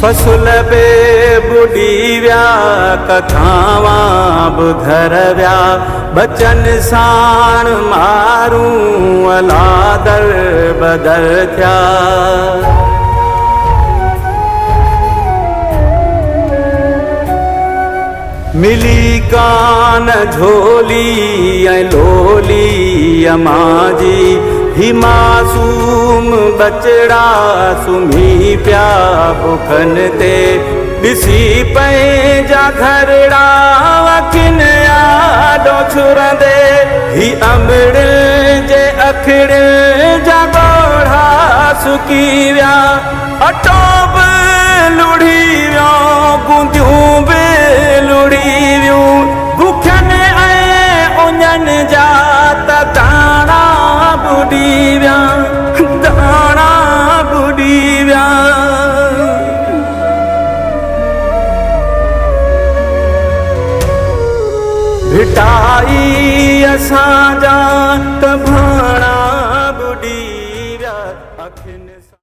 फसुल बे बुडी व्या कथावां बुधर व्या बचन साण मारूं अलादर बदर थिया। मिली कान झोली ऐं लोली अमाजी ही मासूम बचड़ा सुम्ही पिया बुखन ते ॾिसी पंहिंजा घरड़ा अखिन आॾो छुरंदे ही अमड़ जे अखड़ जा ॻोढ़ा सुकी विया अटो बि लुढ़ी वियो गूंदियूं बि लुढ़ी वियूं बुखनि ऐं उञनि जा त दाणा बुॾी विया दाणा बुॾी विया। भिटाई असांजा त